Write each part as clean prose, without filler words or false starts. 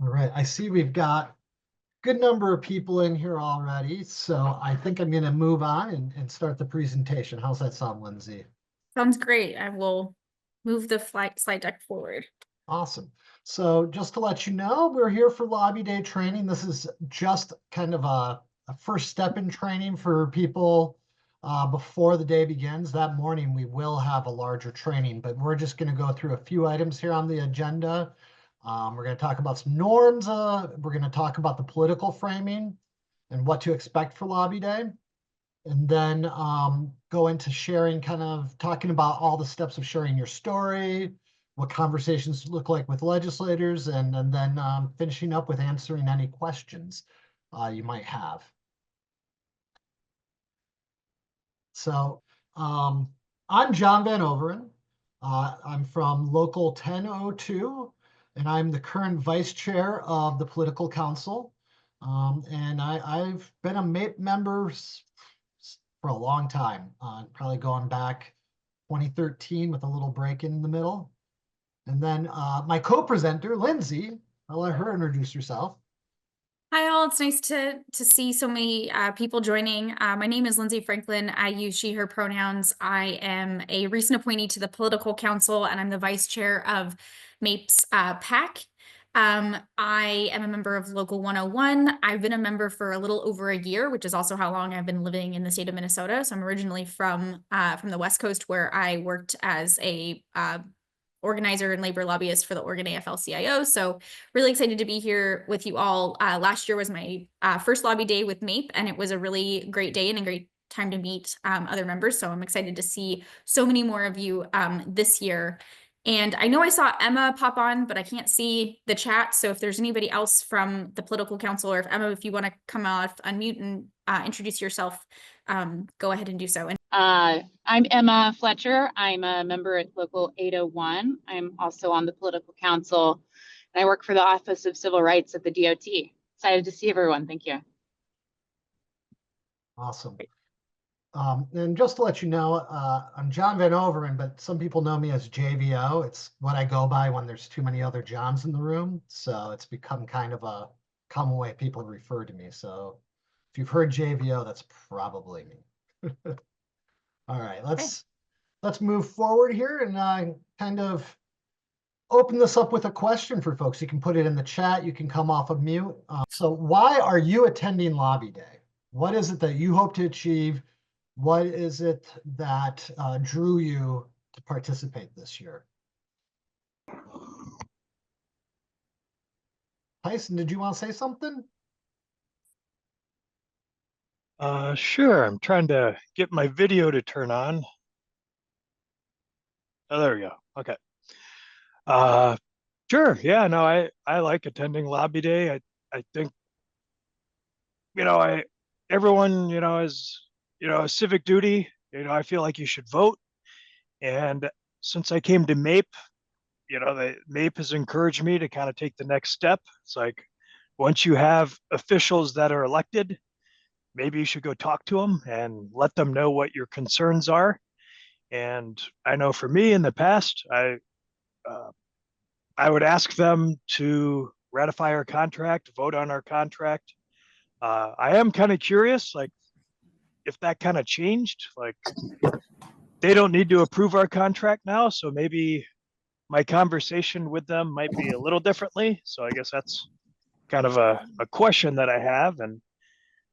All right, I see we've got a good number of people in here already, so I think I'm going to move on and start the presentation. How's that sound, Lindsay? Sounds great. I will move the slide deck forward. Awesome. So just to let you know, we're here for Lobby Day training. This is just kind of a first step in training for people before the day begins. That morning, we will have a larger training, but we're just going to go through a few items here on the agenda. We're going to talk about some norms. We're going to talk about the political framing and what to expect for Lobby Day. And then go into sharing, kind of talking about all the steps of sharing your story, what conversations look like with legislators, and then finishing up with answering any questions you might have. So I'm John Van Overen. I'm from Local 1002, and I'm the current vice chair of the Political Council. And I've been a MAPE member for a long time, probably going back 2013 with a little break in the middle. And then my co-presenter, Lindsay, I'll let her introduce herself. Hi all, it's nice to see so many people joining. My name is Lindsay Franklin. I use she, her pronouns. I am a recent appointee to the Political Council and I'm the vice chair of MAPE's PAC. I am a member of Local 101. I've been a member for a little over a year, which is also how long I've been living in the state of Minnesota. So I'm originally from the West Coast, where I worked as a organizer and labor lobbyist for the Oregon AFL-CIO. So really excited to be here with you all. Last year was my first lobby day with MAPE, and it was a really great day and a great time to meet other members. So I'm excited to see so many more of you this year. And I know I saw Emma pop on, but I can't see the chat. So if there's anybody else from the Political Council, or if Emma, if you want to come off, unmute and introduce yourself, go ahead and do so. I'm Emma Fletcher. I'm a member at Local 801. I'm also on the Political Council, and I work for the Office of Civil Rights at the DOT. Excited to see everyone. Thank you. Awesome. And just to let you know, I'm John Van Overen, but some people know me as JVO. It's what I go by when there's too many other Johns in the room. So it's become kind of a common way people refer to me. So if you've heard JVO, that's probably me. All right, let's move forward here and kind of open this up with a question for folks. You can put it in the chat. You can come off of mute. So why are you attending Lobby Day? What is it that you hope to achieve? What is it that drew you to participate this year? Tyson, did you want to say something? Sure. I'm trying to get my video to turn on. Oh, there we go. Okay. Sure. Yeah, no, I like attending Lobby Day. I think, everyone, is, a civic duty. I feel like you should vote. And since I came to MAPE, the MAPE has encouraged me to kind of take the next step. It's like, once you have officials that are elected, maybe you should go talk to them and let them know what your concerns are. And I know for me in the past, I would ask them to ratify our contract, vote on our contract. I am kind of curious, like, if that kind of changed, like, they don't need to approve our contract now, so maybe my conversation with them might be a little differently. So I guess that's kind of a question that I have. And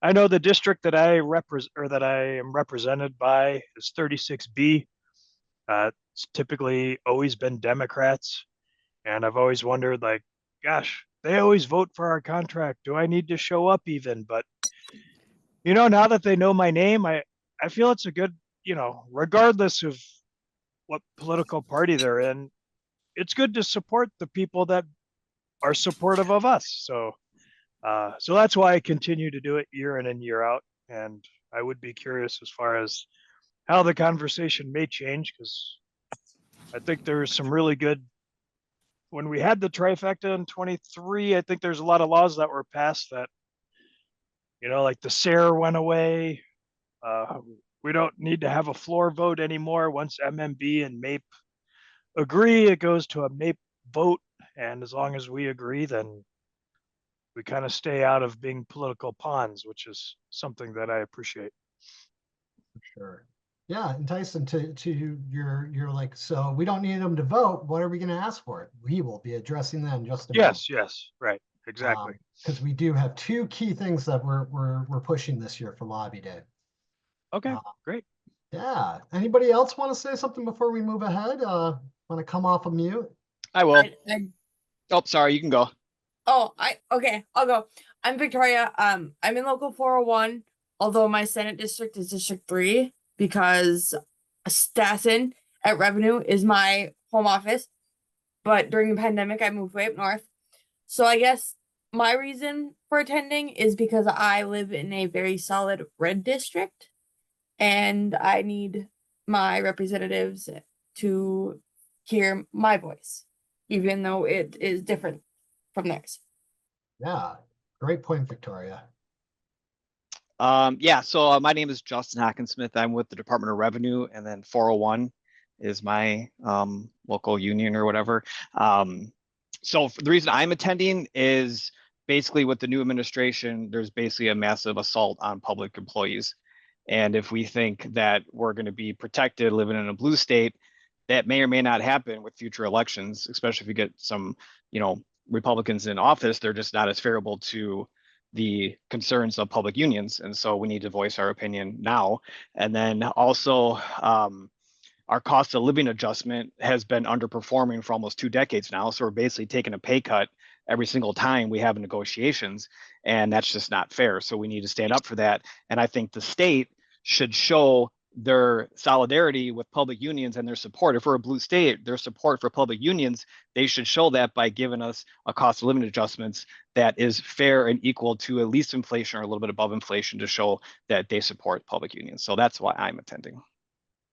I know the district that I represent, or that I am represented by, is 36B. It's typically always been Democrats. And I've always wondered, like, gosh, they always vote for our contract. Do I need to show up even? But, now that they know my name, I feel it's a good, regardless of what political party they're in, it's good to support the people that are supportive of us. So that's why I continue to do it year in and year out. And I would be curious as far as how the conversation may change, because I think there's some really good, when we had the trifecta in 23, I think there's a lot of laws that were passed that, like the SARE went away. We don't need to have a floor vote anymore. Once MMB and MAPE agree, it goes to a MAPE vote. And as long as we agree, then we kind of stay out of being political pawns, which is something that I appreciate. Sure. Yeah, and Tyson, to your like, so we don't need them to vote. What are we going to ask for? We will be addressing that in just a moment. Yes, right, exactly. Because we do have two key things that we're pushing this year for Lobby Day. Okay, great. Yeah. Anybody else want to say something before we move ahead? Want to come off of mute? I will. I- Oh, sorry, you can go. okay, I'll go. I'm Victoria. I'm in local 401, although my Senate district is District 3 because Stassen at Revenue is my home office. But during the pandemic, I moved way up north. So I guess my reason for attending is because I live in a very solid red district and I need my representatives to hear my voice, even though it is different from theirs. Yeah. Great point, Victoria. Yeah, so my name is Justin Hackensmith. I'm with the Department of Revenue, and then 401 is my local union or whatever. So the reason I'm attending is basically with the new administration, there's basically a massive assault on public employees. And if we think that we're going to be protected living in a blue state, that may or may not happen with future elections, especially if you get some, Republicans in office. They're just not as favorable to the concerns of public unions. And so we need to voice our opinion now. And then also, our cost of living adjustment has been underperforming for almost 2 decades now. So we're basically taking a pay cut every single time we have negotiations, and that's just not fair. So we need to stand up for that. And I think the state should show their solidarity with public unions and their support. If we're a blue state, their support for public unions, they should show that by giving us a cost of living adjustments that is fair and equal to at least inflation or a little bit above inflation to show that they support public unions. So that's why I'm attending.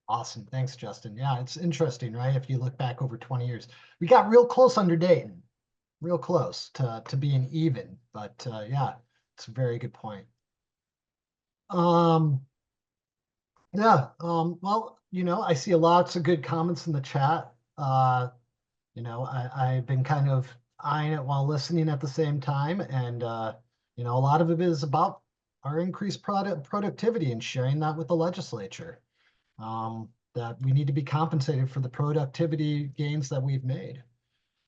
Awesome. Thanks, Justin. Yeah, it's interesting, right? If you look back over 20 years, we got real close under Dayton, real close to being even. But yeah, it's a very good point. Yeah, well, I see lots of good comments in the chat. I've been kind of eyeing it while listening at the same time. And, a lot of it is about our increased productivity and sharing that with the legislature. That we need to be compensated for the productivity gains that we've made.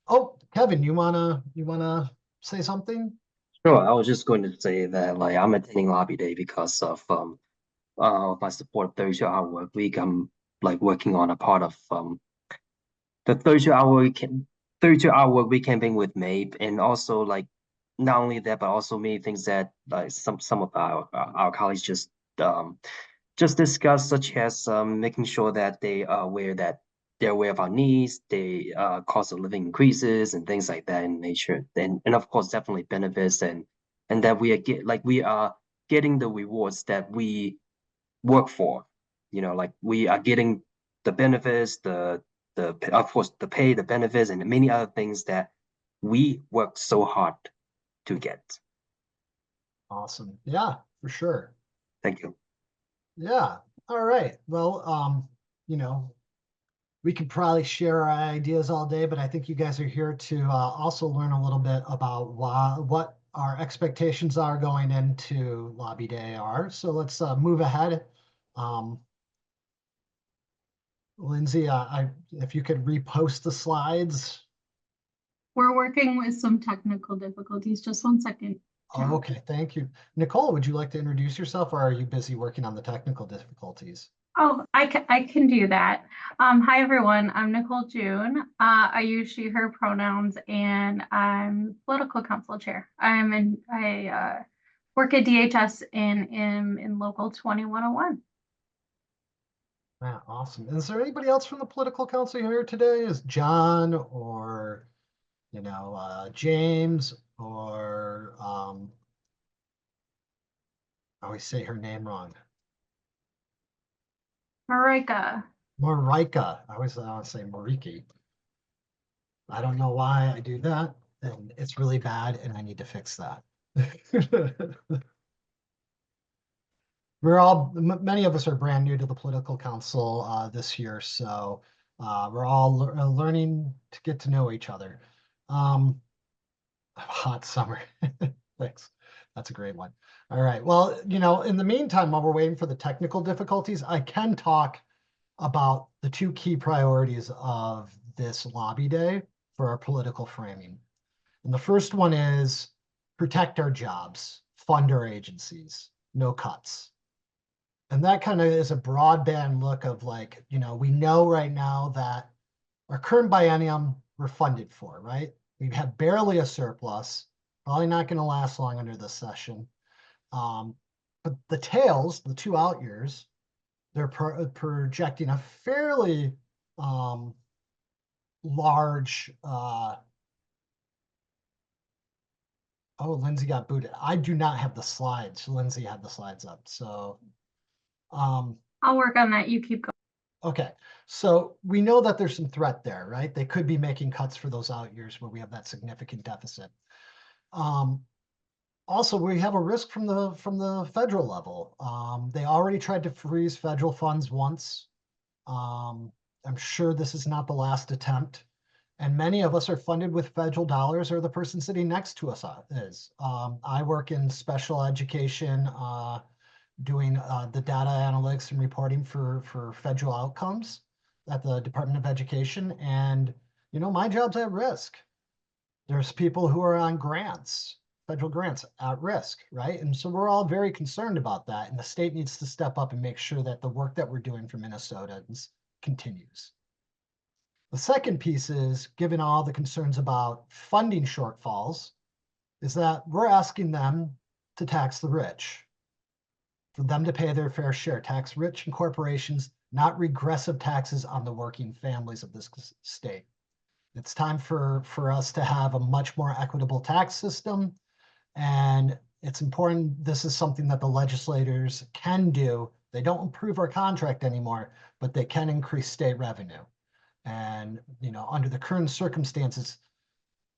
Oh, Kevin, you wanna say something? Sure, I was just going to say that I'm attending Lobby Day because of my support 32-hour work week. I'm working on a part of the 32-hour work week campaign with MAPE, and also not only that, but also many things that some of our colleagues just discussed, such as making sure that they're aware of our needs, the cost of living increases and things like that in nature, and of course definitely benefits, and that we are getting the rewards that we work for. We are getting the benefits, of course the pay, the benefits, and many other things that we work so hard to get. Awesome. Yeah, for sure. Thank you. Yeah. All right. Well, we could probably share our ideas all day, but I think you guys are here to also learn a little bit about what our expectations are going into Lobby Day are. So let's move ahead. Lindsay, if you could repost the slides. We're working with some technical difficulties. Just 1 second. Oh, okay, thank you. Nicole, would you like to introduce yourself, or are you busy working on the technical difficulties? Oh, I can do that. Hi, everyone. I'm Nicole June. I use she, her pronouns, and I'm political council chair. I work at DHS and am in local 2101. Yeah, awesome. Is there anybody else from the political council here today? Is John or, James or, I always say her name wrong. Marika. Marika. I always want to say Mariki. I don't know why I do that, and it's really bad, and I need to fix that. Many of us are brand new to the political council this year, so we're all learning to get to know each other. Hot summer. Thanks. That's a great one. All right. Well, in the meantime, while we're waiting for the technical difficulties, I can talk about the two key priorities of this lobby day for our political framing. And the first one is protect our jobs, fund our agencies, no cuts. And that kind of is a broadband look of like, we know right now that our current biennium we're funded for, right? We have barely a surplus, probably not going to last long under this session. But the tails, the 2 out years, they're projecting a fairly large. Oh, Lindsay got booted. I do not have the slides. Lindsay had the slides up. So I'll work on that. You keep going. okay. So we know that there's some threat there, right? They could be making cuts for those out years where we have that significant deficit. Also, we have a risk from the federal level. They already tried to freeze federal funds once. I'm sure this is not the last attempt. And many of us are funded with federal dollars, or the person sitting next to us is. I work in special education, doing the data analytics and reporting for federal outcomes at the Department of Education. And, my job's at risk. There's people who are on grants, federal grants at risk, right? And so we're all very concerned about that. And the state needs to step up and make sure that the work that we're doing for Minnesotans continues. The second piece is, given all the concerns about funding shortfalls, is that we're asking them to tax the rich, for them to pay their fair share, tax rich and corporations, not regressive taxes on the working families of this state. It's time for us to have a much more equitable tax system. And it's important, this is something that the legislators can do. They don't improve our contract anymore, but they can increase state revenue. And, under the current circumstances,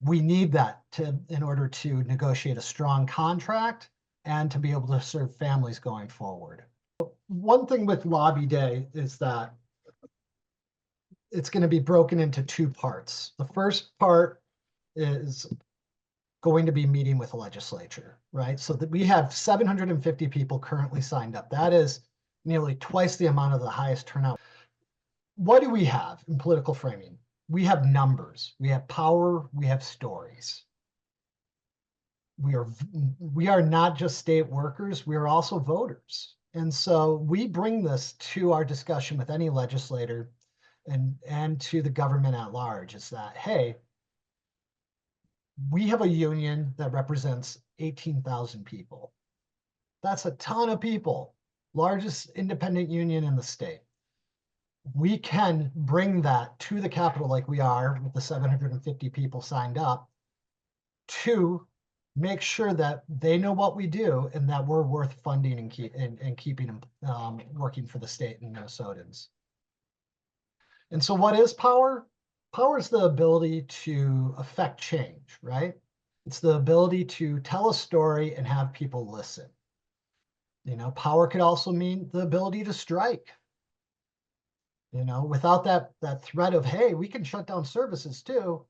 we need that in order to negotiate a strong contract and to be able to serve families going forward. One thing with Lobby Day is that it's going to be broken into 2 parts. The first part is going to be meeting with the legislature, right? So that we have 750 people currently signed up. That is nearly twice the amount of the highest turnout. What do we have in political framing? We have numbers, we have power, we have stories. We are not just state workers, we are also voters. And so we bring this to our discussion with any legislator and to the government at large, is that, hey, we have a union that represents 18,000 people. That's a ton of people, largest independent union in the state. We can bring that to the Capitol like we are with the 750 people signed up to make sure that they know what we do and that we're worth funding and keeping them working for the state and Minnesotans. And so what is power? Power is the ability to affect change, right? It's the ability to tell a story and have people listen. Power could also mean the ability to strike. Without that threat of, hey, we can shut down services too,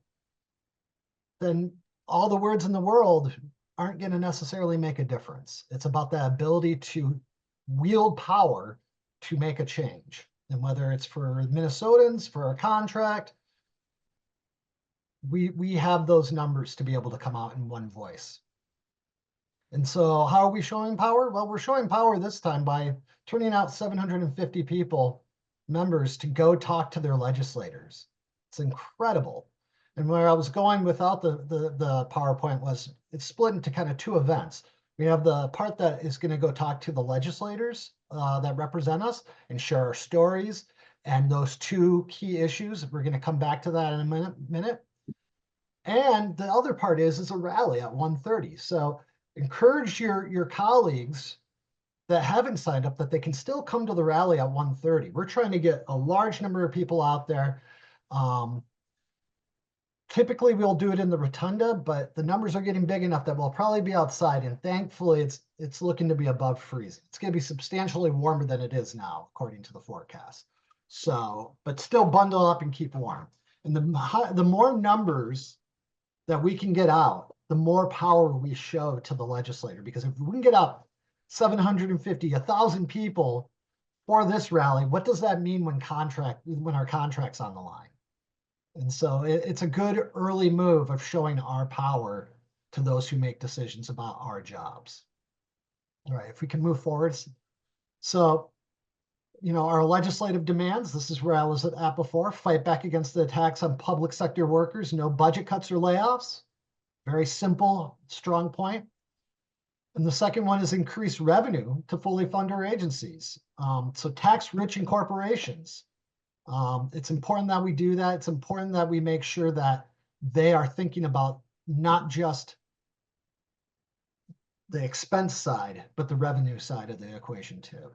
then all the words in the world aren't going to necessarily make a difference. It's about the ability to wield power to make a change. And whether it's for Minnesotans, for a contract, we have those numbers to be able to come out in one voice. And so how are we showing power? Well, we're showing power this time by turning out 750 people, members, to go talk to their legislators. It's incredible. And where I was going without the PowerPoint was it's split into kind of 2 events. We have the part that is going to go talk to the legislators that represent us and share our stories and those 2 key issues. We're going to come back to that in a minute. And the other part is a rally at 1:30. So encourage your colleagues that haven't signed up that they can still come to the rally at 1:30. We're trying to get a large number of people out there. Typically we'll do it in the rotunda, but the numbers are getting big enough that we'll probably be outside. And thankfully it's looking to be above freezing. It's going to be substantially warmer than it is now, according to the forecast. So, but still bundle up and keep warm. And the more numbers that we can get out, the more power we show to the legislator. Because if we can get up 750, 1,000 people for this rally, what does that mean when our contract's on the line? And so it's a good early move of showing our power to those who make decisions about our jobs. All right, if we can move forward. So, our legislative demands, this is where I was at before, fight back against the attacks on public sector workers, no budget cuts or layoffs. Very simple, strong point. And the second one is increase revenue to fully fund our agencies. So tax rich in corporations. It's important that we do that. It's important that we make sure that they are thinking about not just the expense side, but the revenue side of the equation too.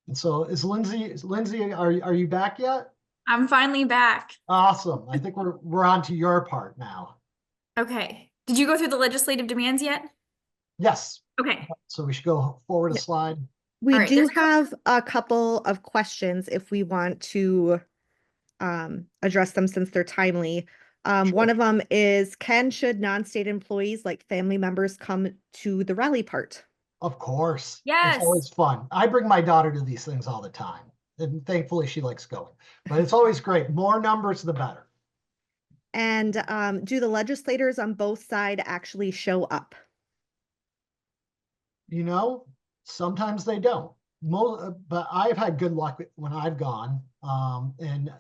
And so is Lindsay, are you back yet? I'm finally back. Awesome. I think we're on to your part now. Okay. Did you go through the legislative demands yet? Yes. Okay. So we should go forward a Yeah. slide. We All right, do there's- have a couple of questions if we want to address them since they're timely. One of them is, should non-state employees like family members come to the rally part? Of course. Yes. It's always fun. I bring my daughter to these things all the time. And thankfully she likes going. But it's always great. More numbers, the better. And do the legislators on both sides actually show up? Sometimes they don't. But I've had good luck when I've gone. And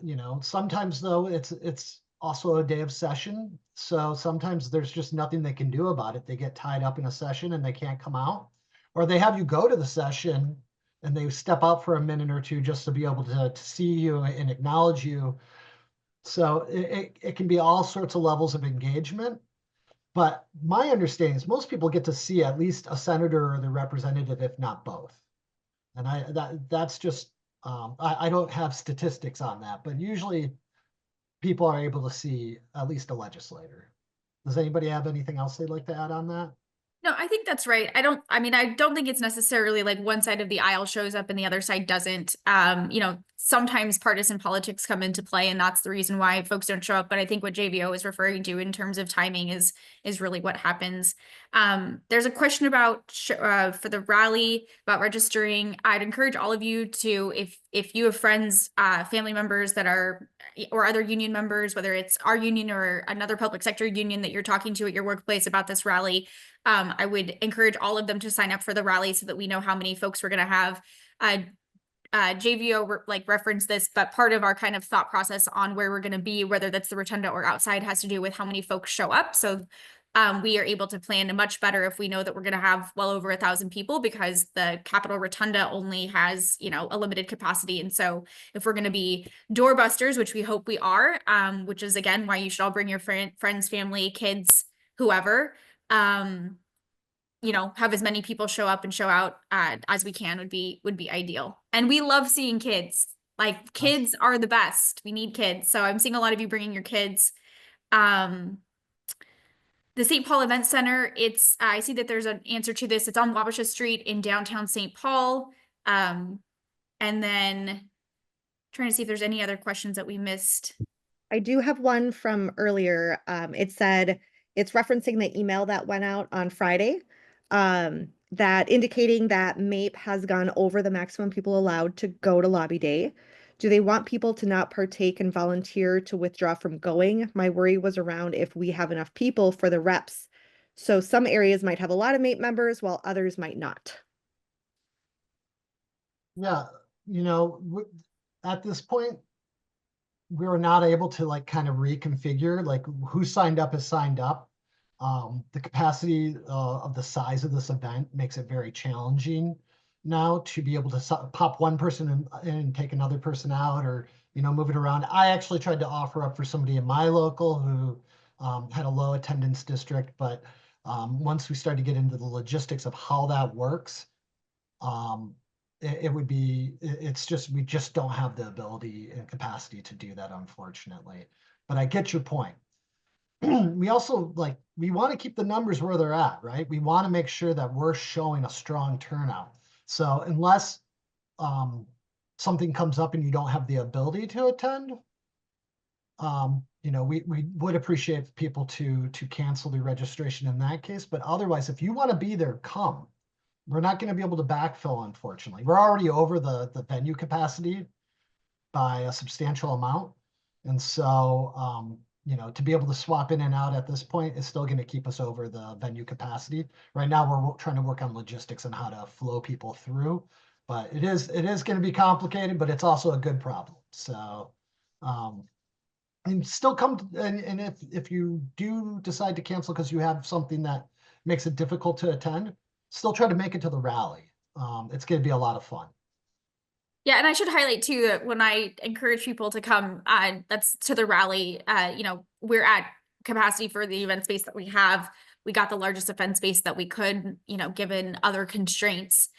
sometimes though it's also a day of session. So sometimes there's just nothing they can do about it. They get tied up in a session and they can't come out. Or they have you go to the session and they step out for a minute or two just to be able to see you and acknowledge you. So it can be all sorts of levels of engagement. But my understanding is most people get to see at least a senator or the representative, if not both. And that's just, I don't have statistics on that, but usually people are able to see at least a legislator. Does anybody have anything else they'd like to add on that? No, I think that's right. I don't think it's necessarily like one side of the aisle shows up and the other side doesn't. Sometimes partisan politics come into play and that's the reason why folks don't show up. But I think what JVO is referring to in terms of timing is really what happens. There's a question about for the rally about registering. I'd encourage all of you to, if you have friends, family members that are, or other union members, whether it's our union or another public sector union that you're talking to at your workplace about this rally, I would encourage all of them to sign up for the rally so that we know how many folks we're going to have. JVO referenced this, but part of our kind of thought process on where we're going to be, whether that's the rotunda or outside, has to do with how many folks show up. So we are able to plan much better if we know that we're going to have well over 1,000 people, because the Capitol Rotunda only has, a limited capacity. And so if we're going to be doorbusters, which we hope we are, which is again why you should all bring your friends, family, kids, whoever, have as many people show up and show out as we can would be ideal. And we love seeing kids. Like, kids are the best. We need kids. So I'm seeing a lot of you bringing your kids. The St. Paul Event Center, I see that there's an answer to this. It's on Wabasha Street in downtown St. Paul. And then trying to see if there's any other questions that we missed. I do have one from earlier. It said, it's referencing the email that went out on Friday, that indicating that MAPE has gone over the maximum people allowed to go to Lobby Day. Do they want people to not partake and volunteer to withdraw from going? My worry was around if we have enough people for the reps. So some areas might have a lot of MAPE members while others might not. Yeah, at this point, we were not able to kind of reconfigure, who signed up has signed up. The capacity of the size of this event makes it very challenging now to be able to pop one person in and take another person out, or move it around. I actually tried to offer up for somebody in my local who had a low attendance district, but once we started to get into the logistics of how that works, we just don't have the ability and capacity to do that, unfortunately. But I get your point. We also we want to keep the numbers where they're at, right? We want to make sure that we're showing a strong turnout. So unless something comes up and you don't have the ability to attend, you know, we would appreciate people to cancel the registration in that case. But otherwise, if you want to be there, come. We're not going to be able to backfill, unfortunately. We're already over the venue capacity by a substantial amount. And so, you know, to be able to swap in and out at this point is still going to keep us over the venue capacity. Right now, we're trying to work on logistics and how to flow people through. But it is going to be complicated, but it's also a good problem. So, and still come and if you do decide to cancel because you have something that makes it difficult to attend, still try to make it to the rally. It's going to be a lot of fun. Yeah, and I should highlight too that when I encourage people to come, that's to the rally. You know, we're at capacity for the event space that we have. We got the largest event space that we could, you know, given other constraints.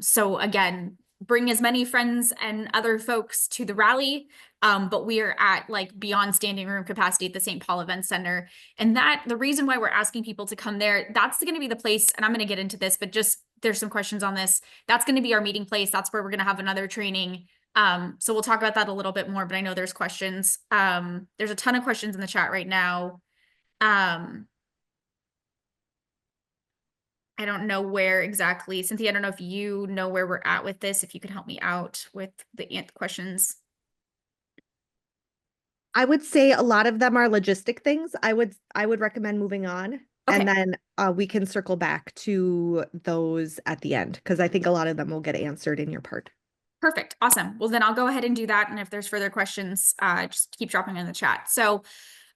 So again, bring as many friends and other folks to the rally. But we are at like beyond standing room capacity at the St. Paul Event Center. And that the reason why we're asking people to come there, that's going to be the place, and I'm going to get into this, but just there's some questions on this. That's going to be our meeting place. That's where we're going to have another training. So we'll talk about that a little bit more, but I know there's questions. There's a ton of questions in the chat right now. I don't know where exactly, Cynthia, I don't know if you know where we're at with this, if you could help me out with the questions. I would say a lot of them are logistic things. I would recommend moving on. Okay. And then we can circle back to those at the end, because I think a lot of them will get answered in your part. Perfect. Awesome. Well, then I'll go ahead and do that. And if there's further questions, just keep dropping in the chat. So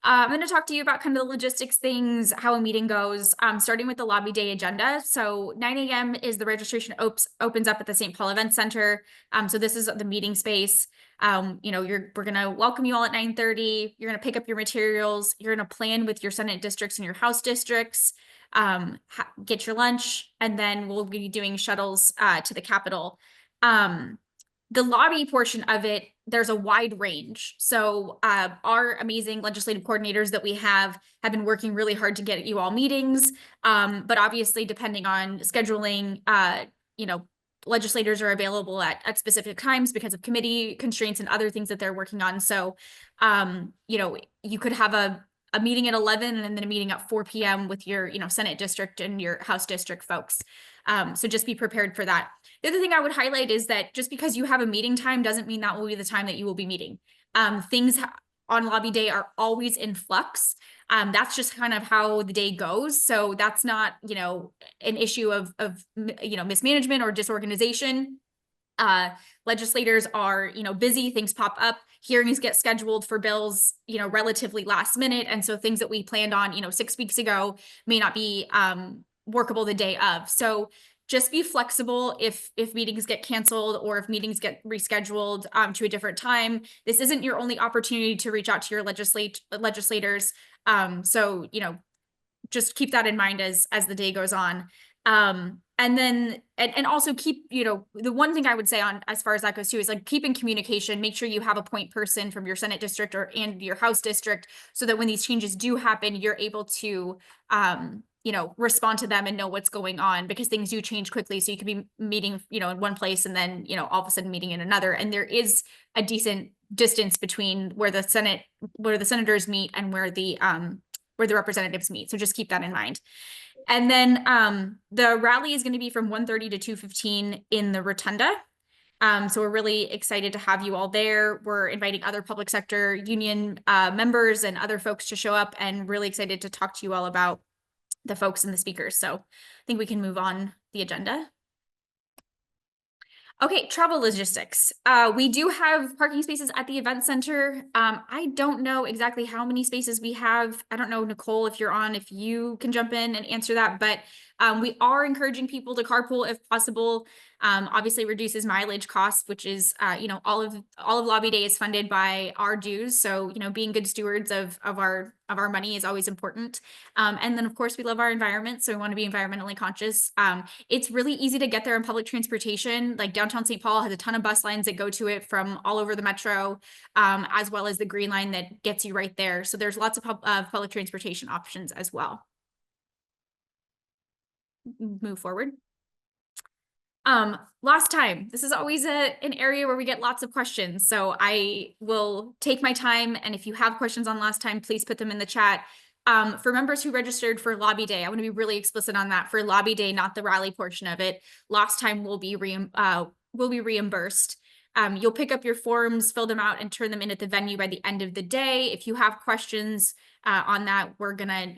I'm going to talk to you about kind of the logistics things, how a meeting goes, starting with the lobby day agenda. So 9 a.m. is the registration opens up at the St. Paul Event Center. So this is the meeting space. You know, we're going to welcome you all at 9:30. You're going to pick up your materials. You're going to plan with your Senate districts and your House districts, get your lunch, and then we'll be doing shuttles to the Capitol. The lobby portion of it, there's a wide range. So our amazing legislative coordinators that we have been working really hard to get you all meetings. But obviously, depending on scheduling, you know, legislators are available at specific times because of committee constraints and other things that they're working on. So, you know, you could have a meeting at 11 and then a meeting at 4 p.m. with your, you know, Senate district and your House district folks. So just be prepared for that. The other thing I would highlight is that just because you have a meeting time doesn't mean that will be the time that you will be meeting. Things on lobby day are always in flux. That's just kind of how the day goes. So that's not, you know, an issue of you know, mismanagement or disorganization. Legislators are, you know, busy, things pop up, hearings get scheduled for bills, you know, relatively last minute. And so things that we planned on, you know, 6 weeks ago may not be workable the day of. So just be flexible if meetings get canceled or if meetings get rescheduled to a different time. This isn't your only opportunity to reach out to your legislators. So, you know, just keep that in mind as the day goes on. And then, and also keep, you know, the one thing I would say on as far as that goes too is like keep in communication, make sure you have a point person from your Senate district and your House district so that when these changes do happen, you're able to, you know, respond to them and know what's going on because things do change quickly. So you could be meeting, you know, in one place and then, you know, all of a sudden meeting in another. And there is a decent distance between where the senators meet and where the representatives meet. So just keep that in mind. And then the rally is going to be from 1:30 to 2:15 in the Rotunda. So we're really excited to have you all there. We're inviting other public sector union members and other folks to show up and really excited to talk to you all about the folks and the speakers. So I think we can move on the agenda. Okay, travel logistics. We do have parking spaces at the event center. I don't know exactly how many spaces we have. I don't know, Nicole, if you're on, if you can jump in and answer that, but we are encouraging people to carpool if possible. Obviously reduces mileage costs, which is, you know, all of lobby day is funded by our dues. So, you know, being good stewards of our money is always important. And then of course we love our environment. So we want to be environmentally conscious. It's really easy to get there in public transportation. Like downtown St. Paul has a ton of bus lines that go to it from all over the metro, as well as the Green Line that gets you right there. So there's lots of public transportation options as well. Move forward. Last time, this is always an area where we get lots of questions. So I will take my time. And if you have questions on last time, please put them in the chat. For members who registered for lobby day, I want to be really explicit on that. For lobby day, not the rally portion of it. Last time will be reimbursed. You'll pick up your forms, fill them out, and turn them in at the venue by the end of the day. If you have questions on that, we're gonna,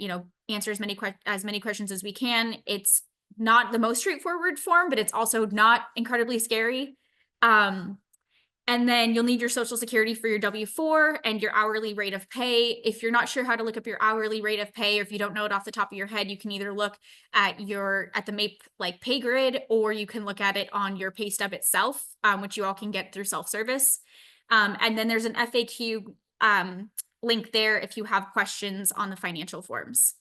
answer as many questions as we can. It's not the most straightforward form, but it's also not incredibly scary. And then you'll need your Social Security for your W-4 and your hourly rate of pay. If you're not sure how to look up your hourly rate of pay, or if you don't know it off the top of your head, you can either look at the MAPE pay grid, or you can look at it on your pay stub itself, which you all can get through self-service. And then there's an FAQ link there if you have questions on the financial forms.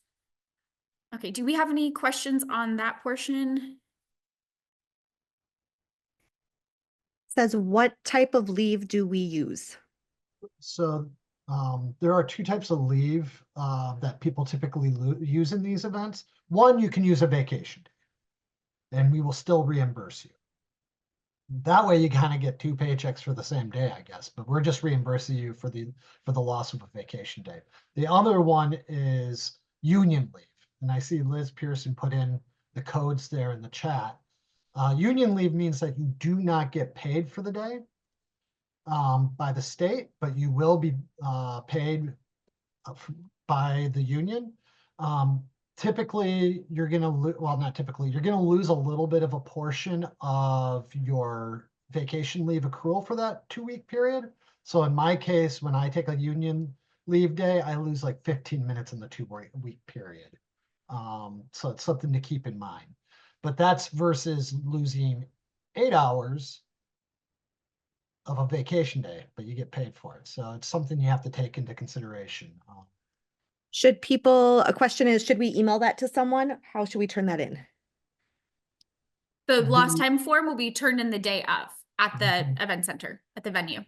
Okay, do we have any questions on that portion? Says, what type of leave do we use? So there are two types of leave that people typically use in these events. One, you can use a vacation day, and we will still reimburse you. That way you kind of get two paychecks for the same day, I guess, but we're just reimbursing you for the loss of a vacation day. The other one is union leave. And I see Liz Pearson put in the codes there in the chat. Union leave means that you do not get paid for the day by the state, but you will be paid by the union. Typically, you're going to, well, not typically, you're going to lose a little bit of a portion of your vacation leave accrual for that 2-week period. So in my case, when I take a union leave day, I lose like 15 minutes in the 2-week period. So it's something to keep in mind. But that's versus losing 8 hours of a vacation day, but you get paid for it. So it's something you have to take into consideration. A question is, should we email that to someone? How should we turn that in? The lost time form will be turned in the day of at the event center, at the venue.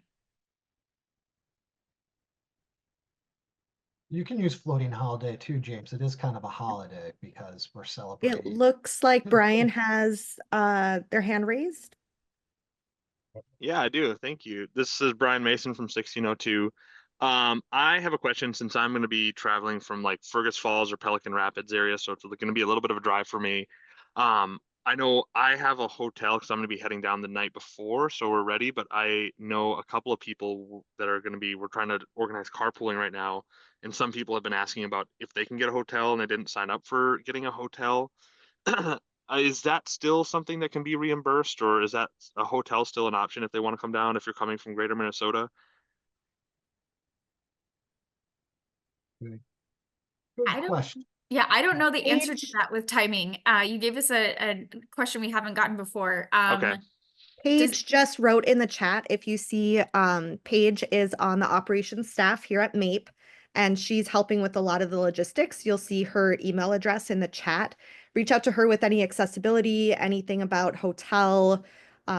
You can use floating holiday too, James. It is kind of a holiday because we're celebrating. It looks like Brian has their hand raised. Yeah, I do. Thank you. This is Brian Mason from 1602. I have a question since I'm going to be traveling from like Fergus Falls or Pelican Rapids area, so it's going to be a little bit of a drive for me. I know I have a hotel because I'm going to be heading down the night before, so we're ready. But I know a couple of people that are going to be, we're trying to organize carpooling right now. And some people have been asking about if they can get a hotel and they didn't sign up for getting a hotel. Is that still something that can be reimbursed, or is that a hotel still an option if they want to come down if you're coming from Greater Minnesota? Good I question. don't know the answer to that with timing. You gave us a question we haven't gotten before. Okay. Paige just wrote in the chat, if you see, Paige is on the operations staff here at MAPE, and she's helping with a lot of the logistics. You'll see her email address in the chat. Reach out to her with any accessibility, anything about hotel,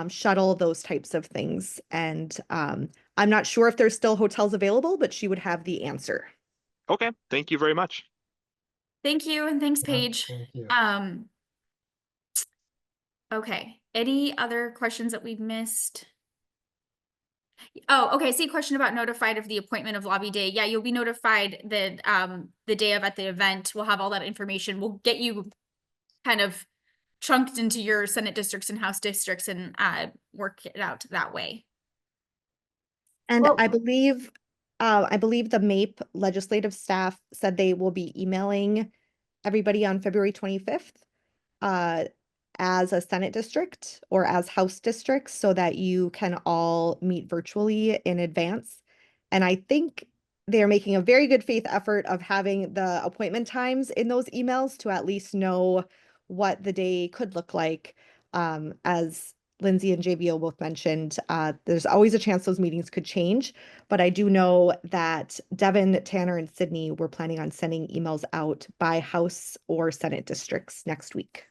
shuttle, those types of things. And I'm not sure if there's still hotels available, but she would have the answer. Okay. Thank you very much. Thank you, and thanks, Yeah, Paige. thank you. Okay, any other questions that we've missed? Oh, okay, I see a question about notified of the appointment of lobby day. Yeah, you'll be notified that the day of at the event. We'll have all that information. We'll get you kind of chunked into your Senate districts and House districts and work it out that way. And Well- I believe the MAPE legislative staff said they will be emailing everybody on February 25th as a Senate district or as House districts so that you can all meet virtually in advance. And I think they're making a very good faith effort of having the appointment times in those emails to at least know what the day could look like. As Lindsay and JVO both mentioned, there's always a chance those meetings could change, but I do know that Devin, Tanner, and Sydney were planning on sending emails out by House or Senate districts next week.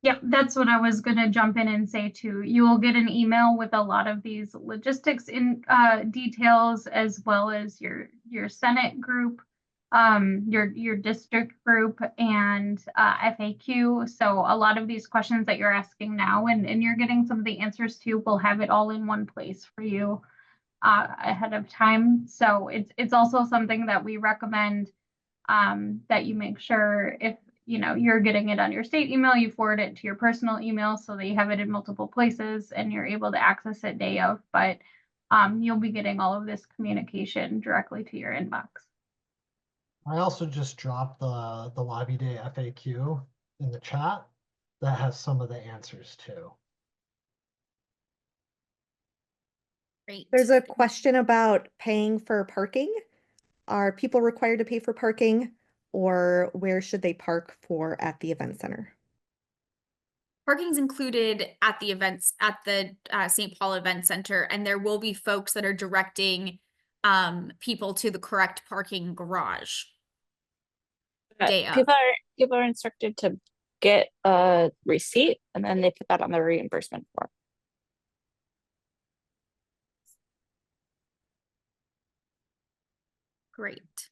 Yeah, that's what I was gonna jump in and say too. You will get an email with a lot of these logistics in details, as well as your Senate group your district group and FAQ. So a lot of these questions that you're asking now and you're getting some of the answers to, we'll have it all in one place for you ahead of time. So it's also something that we recommend that you make sure if you're getting it on your state email, you forward it to your personal email so that you have it in multiple places and you're able to access it day of. But you'll be getting all of this communication directly to your inbox. I also just dropped the Lobby Day FAQ in the chat that has some of the answers too. Great. There's a question about paying for parking. Are people required to pay for parking, or where should they park at the event center? Parking's included at the events at the St. Paul Event Center, and there will be folks that are directing people to the correct parking garage. Day of. People are instructed to get a receipt and then they put that on the reimbursement form. Great.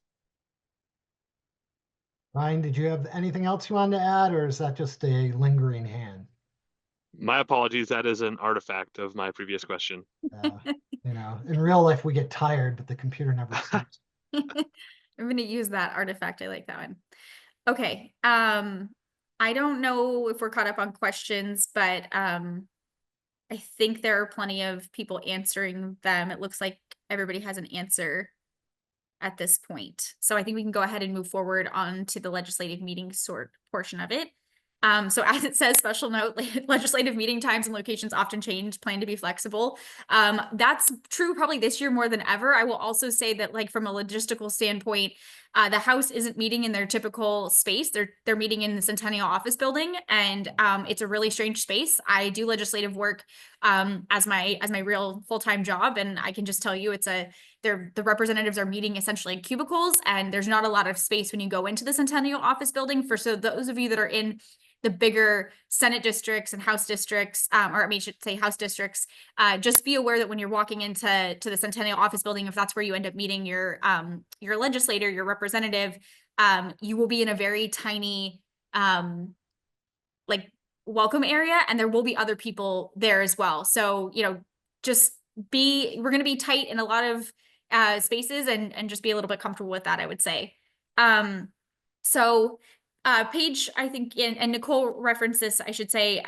Ryan, did you have anything else you wanted to add, or is that just a lingering hand? My apologies. That is an artifact of my previous question. In real life we get tired, but the computer never sleeps. I'm going to use that artifact. I like that one. Okay. I don't know if we're caught up on questions, but I think there are plenty of people answering them. It looks like everybody has an answer at this point. So I think we can go ahead and move forward on to the legislative meeting portion of it. So as it says, special note, legislative meeting times and locations often change, plan to be flexible. That's true probably this year more than ever. I will also say that from a logistical standpoint, the House isn't meeting in their typical space. They're meeting in the Centennial Office Building, and it's a really strange space. I do legislative work as my real full-time job, and I can just tell you the representatives are meeting essentially in cubicles, and there's not a lot of space when you go into the Centennial Office Building. So those of you that are in the bigger Senate districts and House districts, or I should say House districts, just be aware that when you're walking into the Centennial Office Building, if that's where you end up meeting your legislator, your representative, you will be in a very tiny welcome area, and there will be other people there as well. So we're going to be tight in a lot of spaces, and just be a little bit comfortable with that, I would say. Paige, I think, and Nicole referenced this, I should say,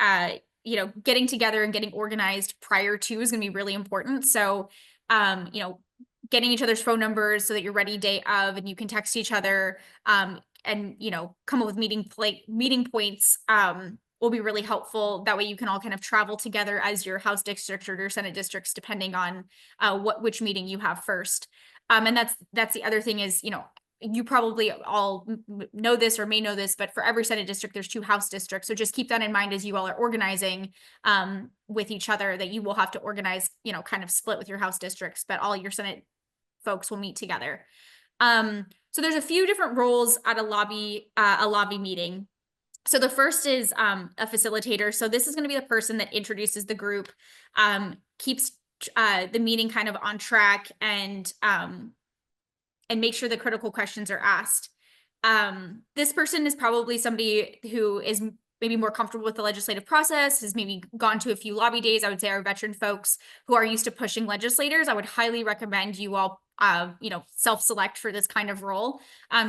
getting together and getting organized prior to is going to be really important. So, getting each other's phone numbers so that you're ready day of and you can text each other, and, come up with meeting points, will be really helpful. That way you can all kind of travel together as your House district or your Senate districts, depending on which meeting you have first. And that's the other thing is, you probably all know this or may know this, but for every Senate district, there's 2 House districts. So just keep that in mind as you all are organizing with each other, that you will have to organize, kind of split with your House districts, but all your Senate folks will meet together. So there's a few different roles at a lobby meeting. So the first is a facilitator. So this is going to be the person that introduces the group, keeps the meeting kind of on track, and make sure the critical questions are asked. This person is probably somebody who is maybe more comfortable with the legislative process, has maybe gone to a few lobby days. I would say our veteran folks who are used to pushing legislators. I would highly recommend you all, self-select for this kind of role,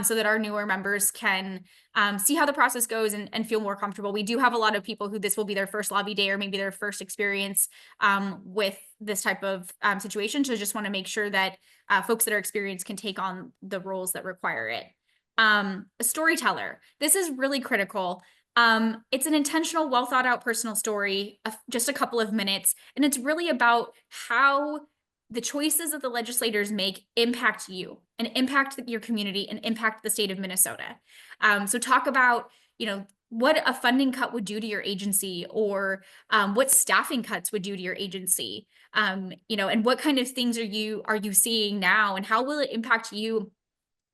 so that our newer members can see how the process goes and feel more comfortable. We do have a lot of people who this will be their first lobby day or maybe their first experience with this type of situation. So just want to make sure that folks that are experienced can take on the roles that require it. A storyteller. This is really critical. It's an intentional, well thought out personal story, just a couple of minutes. And it's really about how the choices that the legislators make impact you and impact your community and impact the state of Minnesota. So talk about, what a funding cut would do to your agency, or what staffing cuts would do to your agency, and what kind of things are you seeing now, and how will it impact you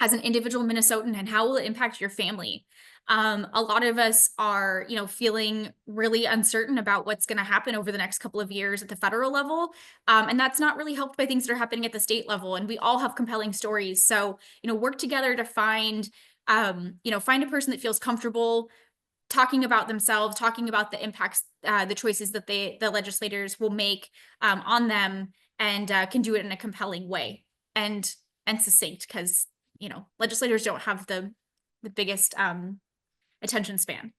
as an individual Minnesotan, and how will it impact your family? A lot of us are, you know, feeling really uncertain about what's going to happen over the next couple of years at the federal level. And that's not really helped by things that are happening at the state level. And we all have compelling stories. So, you know, work together to find, you know, find a person that feels comfortable talking about themselves, talking about the impacts, the choices that the legislators will make on them, and can do it in a compelling way and succinct, because, you know, legislators don't have the biggest attention span.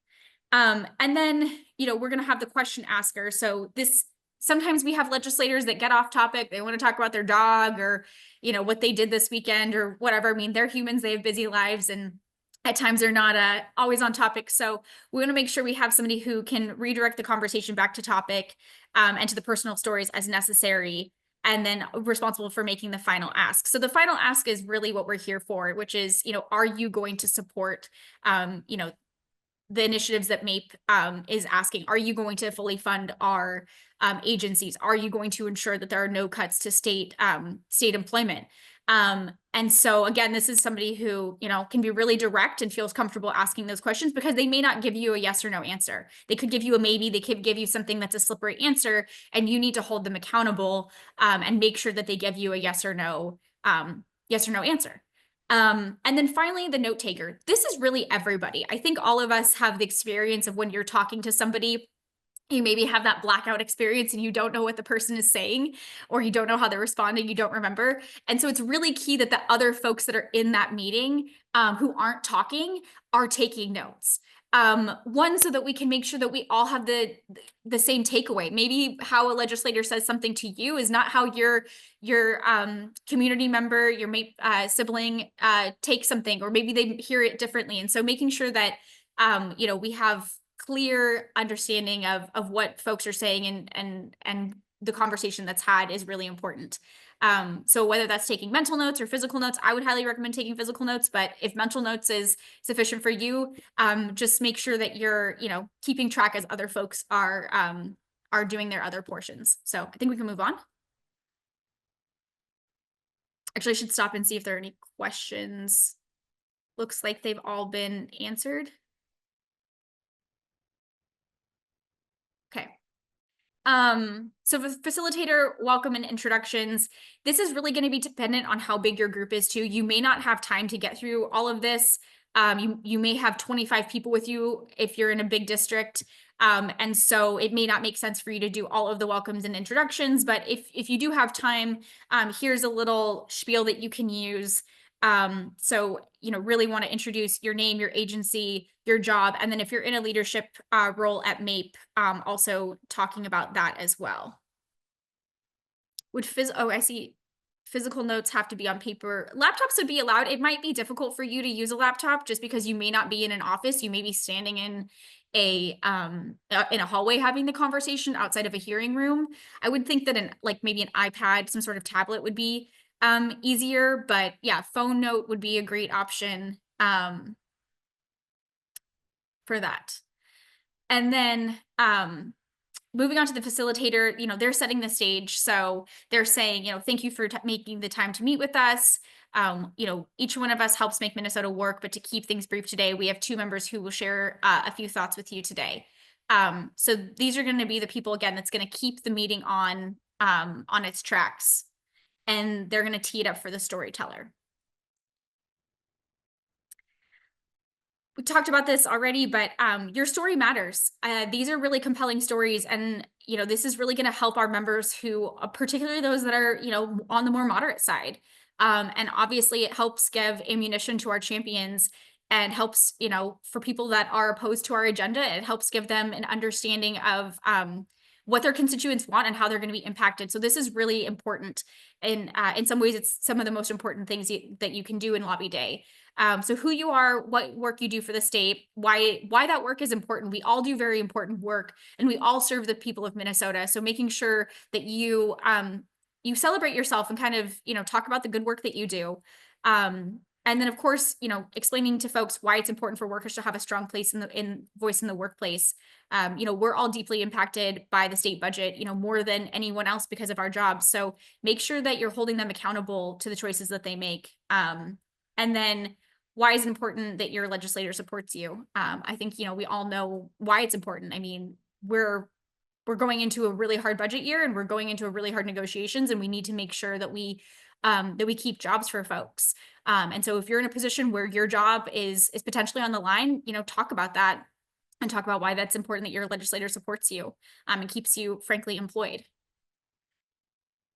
And then, you know, we're going to have the question asker. So this, sometimes we have legislators that get off topic. They want to talk about their dog, or, you know, what they did this weekend or whatever. I mean, they're humans, they have busy lives, and at times they're not always on topic. So we want to make sure we have somebody who can redirect the conversation back to topic, and to the personal stories as necessary, and then responsible for making the final ask. So the final ask is really what we're here for, which is, you know, are you going to support, you know, the initiatives that MAPE is asking? Are you going to fully fund our agencies? Are you going to ensure that there are no cuts to state employment? And so again, this is somebody who, you know, can be really direct and feels comfortable asking those questions, because they may not give you a yes or no answer. They could give you a maybe, they could give you something that's a slippery answer, and you need to hold them accountable and make sure that they give you a yes or no answer. And then finally, the note taker. This is really everybody. I think all of us have the experience of when you're talking to somebody, you maybe have that blackout experience and you don't know what the person is saying, or you don't know how they're responding, you don't remember. And so it's really key that the other folks that are in that meeting who aren't talking are taking notes. One, so that we can make sure that we all have the same takeaway. Maybe how a legislator says something to you is not how your community member, your mate, sibling takes something, or maybe they hear it differently. And so making sure that you know, we have clear understanding of what folks are saying, and the conversation that's had is really important. So whether that's taking mental notes or physical notes, I would highly recommend taking physical notes, but if mental notes is sufficient for you, just make sure that you're, you know, keeping track as other folks are doing their other portions. So I think we can move on. Actually, I should stop and see if there are any questions. Looks like they've all been answered. Okay. So for facilitator welcome and introductions, this is really going to be dependent on how big your group is too. You may not have time to get through all of this. You may have 25 people with you if you're in a big district. And so it may not make sense for you to do all of the welcomes and introductions, but if you do have time, here's a little spiel that you can use. So, you know, really want to introduce your name, your agency, your job. And then if you're in a leadership role at MAPE, also talking about that as well. I see physical notes have to be on paper. Laptops would be allowed. It might be difficult for you to use a laptop just because you may not be in an office. You may be standing in a hallway having the conversation outside of a hearing room. I would think that maybe an iPad, some sort of tablet would be easier, but yeah, phone note would be a great option for that. And then moving on to the facilitator, you know, they're setting the stage. So they're saying, you know, thank you for making the time to meet with us. You know, each one of us helps make Minnesota work, but to keep things brief today, we have two members who will share a few thoughts with you today. So these are going to be the people, again, that's going to keep the meeting on its tracks, and they're going to tee it up for the storyteller. We talked about this already, but your story matters. These are really compelling stories, and you know, this is really going to help our members who, particularly those that are, you know, on the more moderate side. And obviously, it helps give ammunition to our champions, and helps, you know, for people that are opposed to our agenda, it helps give them an understanding of what their constituents want and how they're going to be impacted. So this is really important. And in some ways, it's some of the most important things that you can do in Lobby Day. So who you are, what work you do for the state, why that work is important. We all do very important work, and we all serve the people of Minnesota. So making sure that you celebrate yourself and kind of, you know, talk about the good work that you do. And then, of course, you know, explaining to folks why it's important for workers to have a strong place in voice in the workplace. You know, we're all deeply impacted by the state budget, you know, more than anyone else because of our jobs. So make sure that you're holding them accountable to the choices that they make. And then why is it important that your legislator supports you? I think, you know, we all know why it's important. I mean, we're going into a really hard budget year, and we're going into a really hard negotiations, and we need to make sure that we keep jobs for folks. And so if you're in a position where your job is potentially on the line, you know, talk about that and talk about why that's important that your legislator supports you and keeps you, frankly, employed.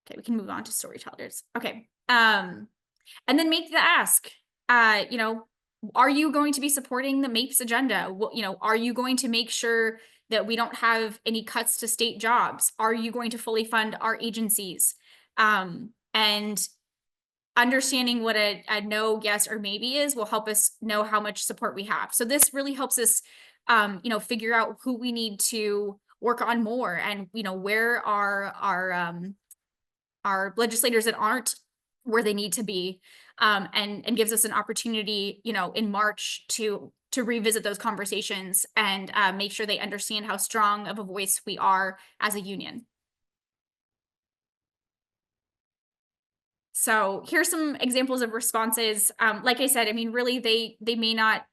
Okay, we can move on to storytellers. Okay. And then make the ask. You know, are you going to be supporting the MAPES agenda? You know, are you going to make sure that we don't have any cuts to state jobs? Are you going to fully fund our agencies? And understanding what a no, yes, or maybe is will help us know how much support we have. So this really helps us, you know, figure out who we need to work on more, and, you know, where are our legislators that aren't where they need to be, and gives us an opportunity, you know, in March to revisit those conversations and make sure they understand how strong of a voice we are as a union. So here's some examples of responses. Like I said, I mean, really, they may not,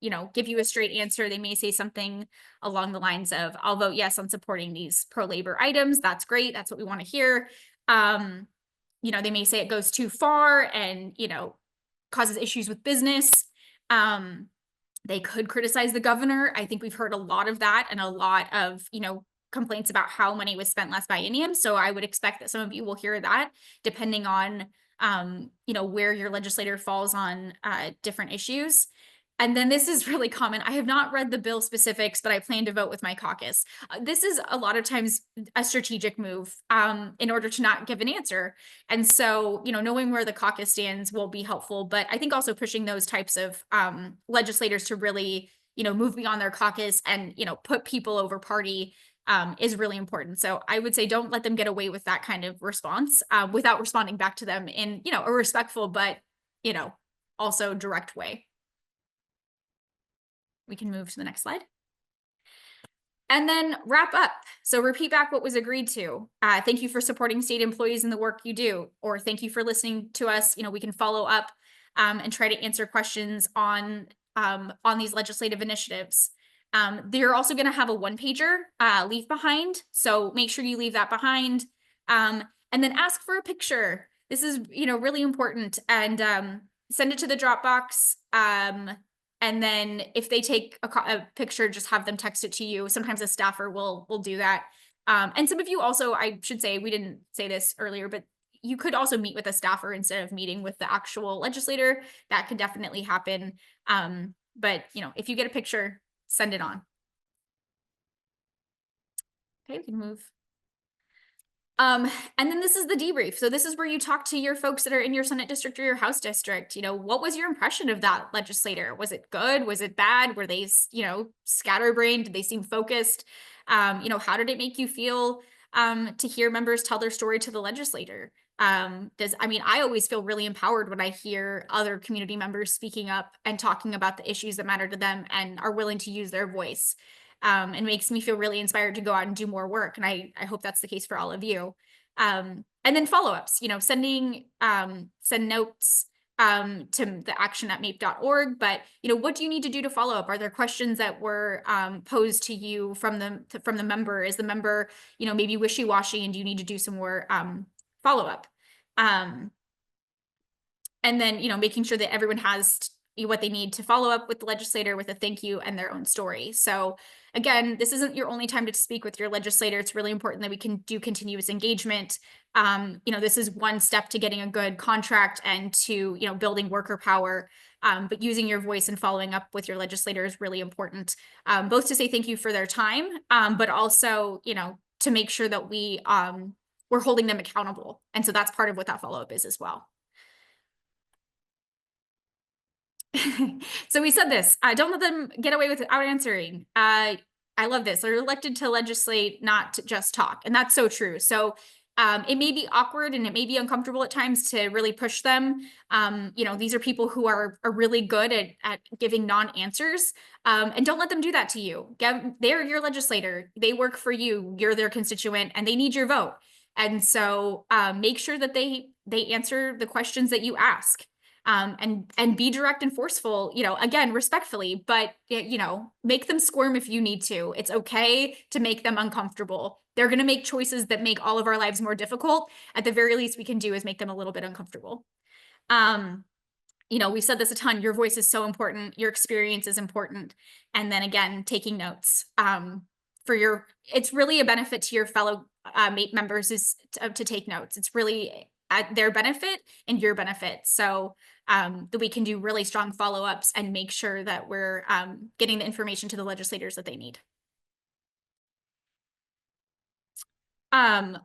you know, give you a straight answer. They may say something along the lines of, I'll vote yes on supporting these pro-labor items. That's great. That's what we want to hear. You know, they may say it goes too far and, you know, causes issues with business. They could criticize the governor. I think we've heard a lot of that and a lot of, you know, complaints about how money was spent last biennium. So I would expect that some of you will hear that, depending on, you know, where your legislator falls on different issues. And then this is really common. I have not read the bill specifics, but I plan to vote with my caucus. This is a lot of times a strategic move in order to not give an answer. And so, you know, knowing where the caucus stands will be helpful, but I think also pushing those types of legislators to really, you know, move beyond their caucus and, you know, put people over party is really important. So I would say don't let them get away with that kind of response without responding back to them in, you know, a respectful, but, you know, also direct way. We can move to the next slide. And then wrap up. So repeat back what was agreed to. Thank you for supporting state employees in the work you do, or thank you for listening to us. You know, we can follow up and try to answer questions on these legislative initiatives. They're also going to have a one-pager leave behind. So make sure you leave that behind. And then ask for a picture. This is, you know, really important, and send it to the Dropbox. And then if they take a picture, just have them text it to you. Sometimes a staffer will do that. And some of you also, I should say, we didn't say this earlier, but you could also meet with a staffer instead of meeting with the actual legislator. That could definitely happen. But, you know, if you get a picture, send it on. Okay, we can move. And then this is the debrief. So this is where you talk to your folks that are in your Senate district or your House district. You know, what was your impression of that legislator? Was it good? Was it bad? Were they, you know, scatterbrained? Did they seem focused? You know, how did it make you feel to hear members tell their story to the legislator? I mean, I always feel really empowered when I hear other community members speaking up and talking about the issues that matter to them and are willing to use their voice. And makes me feel really inspired to go out and do more work. And I hope that's the case for all of you. And then follow-ups, you know, send notes to the action@mape.org. But, you know, what do you need to do to follow up? Are there questions that were posed to you from the member? Is the member, you know, maybe wishy-washy, and do you need to do some more follow-up? And then, you know, making sure that everyone has what they need to follow up with the legislator with a thank you and their own story. So again, this isn't your only time to speak with your legislator. It's really important that we can do continuous engagement. You know, this is one step to getting a good contract and to, you know, building worker power. But using your voice and following up with your legislator is really important, both to say thank you for their time, but also, you know, to make sure that we're holding them accountable. And so that's part of what that follow-up is as well. So we said this, don't let them get away without answering. I love this. They're elected to legislate, not to just talk. And that's so true. So it may be awkward and it may be uncomfortable at times to really push them. You know, these are people who are really good at giving non-answers. And don't let them do that to you. They're your legislator. They work for you. You're their constituent and they need your vote. And so make sure that they answer the questions that you ask. and be direct and forceful, you know, again, respectfully, but you know, make them squirm if you need to. It's okay to make them uncomfortable. They're going to make choices that make all of our lives more difficult. At the very least we can do is make them a little bit uncomfortable. You know, we've said this a ton. Your voice is so important. Your experience is important. And then again, taking notes, it's really a benefit to your fellow MAPE members is to take notes. It's really at their benefit and your benefit. So that we can do really strong follow-ups and make sure that we're getting the information to the legislators that they need.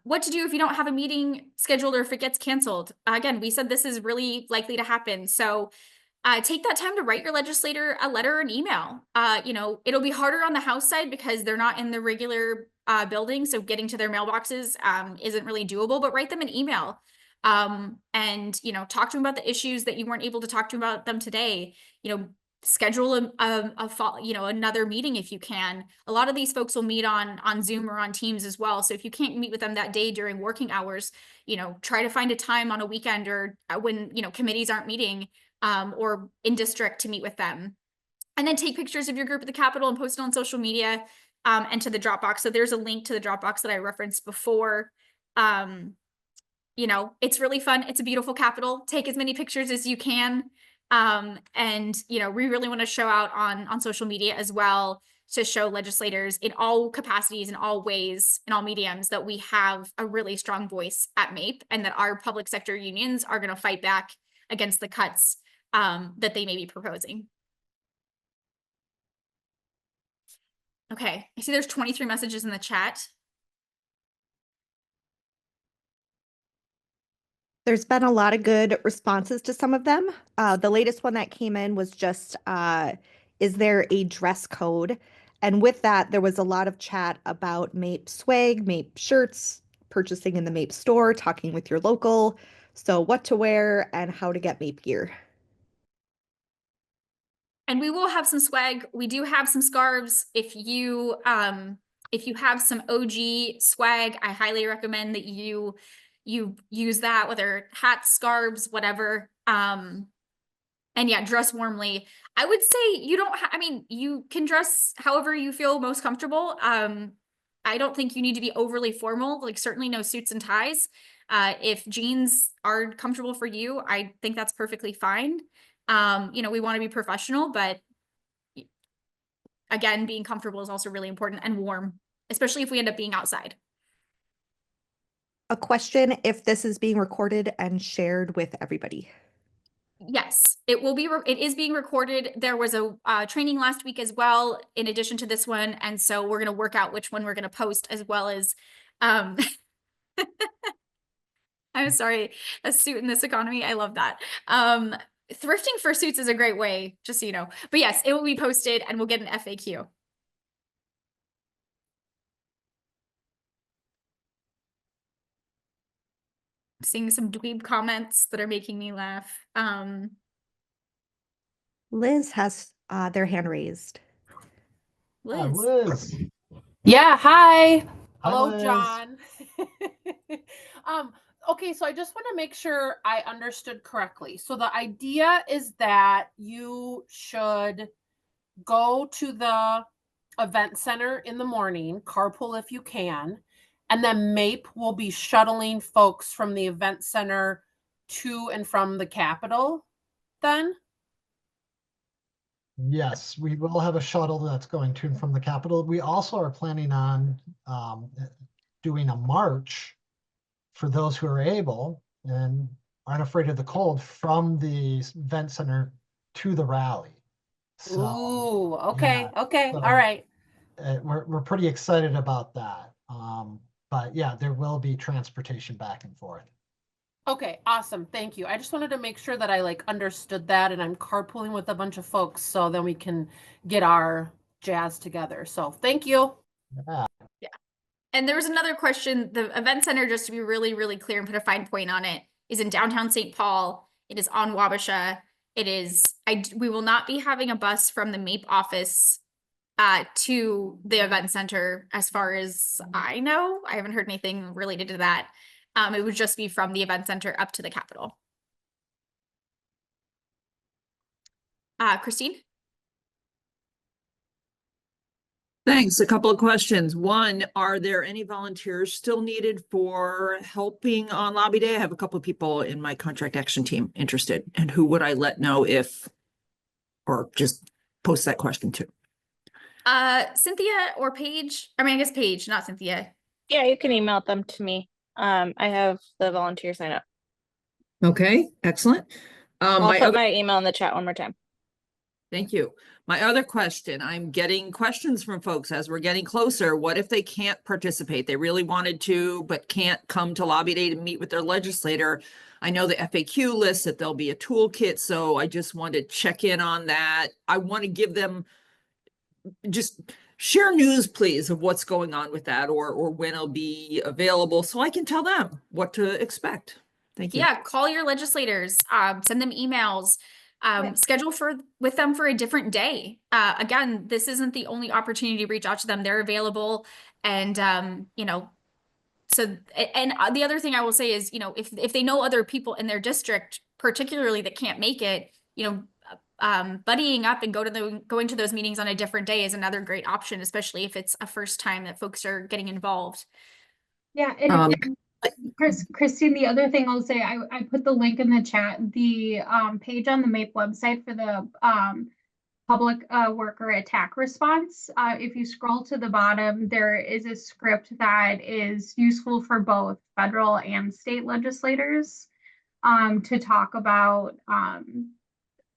What to do if you don't have a meeting scheduled or if it gets canceled? Again, we said this is really likely to happen. So take that time to write your legislator a letter or an email. You know, it'll be harder on the House side because they're not in the regular building. So getting to their mailboxes isn't really doable, but write them an email. And, you know, talk to them about the issues that you weren't able to talk to about them today. You know, schedule another meeting if you can. A lot of these folks will meet on Zoom or on Teams as well. So if you can't meet with them that day during working hours, you know, try to find a time on a weekend or when, you know, committees aren't meeting or in district to meet with them. And then take pictures of your group at the Capitol and post it on social media and to the Dropbox. So there's a link to the Dropbox that I referenced before. You know, it's really fun. It's a beautiful Capitol. Take as many pictures as you can. And, you know, we really want to show out on social media as well to show legislators in all capacities, in all ways, in all mediums that we have a really strong voice at MAPE and that our public sector unions are going to fight back against the cuts that they may be proposing. Okay, I see there's 23 messages in the chat. There's been a lot of good responses to some of them. The latest one that came in was just, is there a dress code? And with that, there was a lot of chat about MAPE swag, MAPE shirts, purchasing in the MAPE store, talking with your local. So what to wear and how to get MAPE gear. And we will have some swag. We do have some scarves. If you have some OG swag, I highly recommend that you use that, whether hats, scarves, whatever. And yeah, dress warmly. I would say you don't I mean, you can dress however you feel most comfortable. I don't think you need to be overly formal, like certainly no suits and ties. If jeans are comfortable for you, I think that's perfectly fine. You know, we want to be professional, but again, being comfortable is also really important and warm, especially if we end up being outside. A question, if this is being recorded and shared with everybody. Yes, it will be. It is being recorded. There was a training last week as well, in addition to this one, and so we're going to work out which one we're going to post, as well as. I'm sorry, a suit in this economy. I love that. Thrifting for suits is a great way, just so you know. But yes, it will be posted, and we'll get an FAQ. Seeing some dweeb comments that are making me laugh. Liz has their hand raised. Liz. Liz. Yeah, hi. Hi, Hello, Liz. John. Okay, so I just want to make sure I understood correctly. So the idea is that you should go to the event center in the morning, carpool if you can, and then MAPE will be shuttling folks from the event center to and from the Capitol then? Yes, we will have a shuttle that's going to and from the Capitol. We also are planning on doing a march for those who are able and aren't afraid of the cold from the event center to the rally. So, Ooh, okay, yeah, okay, so, all right. We're pretty excited about that. But yeah, there will be transportation back and forth. Okay, awesome. Thank you. I just wanted to make sure that I like understood that and I'm carpooling with a bunch of folks so then we can get our jazz together. So thank you. Yeah. Yeah. And there was another question. The event center, just to be really, really clear and put a fine point on it, is in downtown St. Paul. It is on Wabasha. It is, we will not be having a bus from the MAPE office to the event center, as far as I know. I haven't heard anything related to that. It would just be from the event center up to the Capitol. Christine? Thanks. A couple of questions. One, are there any volunteers still needed for helping on Lobby Day? I have a couple of people in my contract action team interested, and who would I let know if, or just post that question to? Cynthia or Paige? I mean, I guess Paige, not Cynthia. Yeah, you can email them to me. I have the volunteer sign up. Okay, excellent. I'll put my email in the chat one more time. Thank you. My other question, I'm getting questions from folks as we're getting closer. What if they can't participate? They really wanted to, but can't come to Lobby Day to meet with their legislator. I know the FAQ lists that there'll be a toolkit, so I just want to check in on that. I want to give them, just share news, please, of what's going on with that, or when it'll be available, so I can tell them what to expect. Thank you. Yeah, call your legislators, send them emails, schedule with them for a different day. Again, this isn't the only opportunity to reach out to them. They're available, and you know, so, and the other thing I will say is, you know, if they know other people in their district, particularly that can't make it, you know, buddying up and going to those meetings on a different day is another great option, especially if it's a first time that folks are getting involved. Yeah, and Christine, the other thing I'll say, I put the link in the chat, the page on the MAPE website for the public worker attack response. If you scroll to the bottom, there is a script that is useful for both federal and state legislators to talk about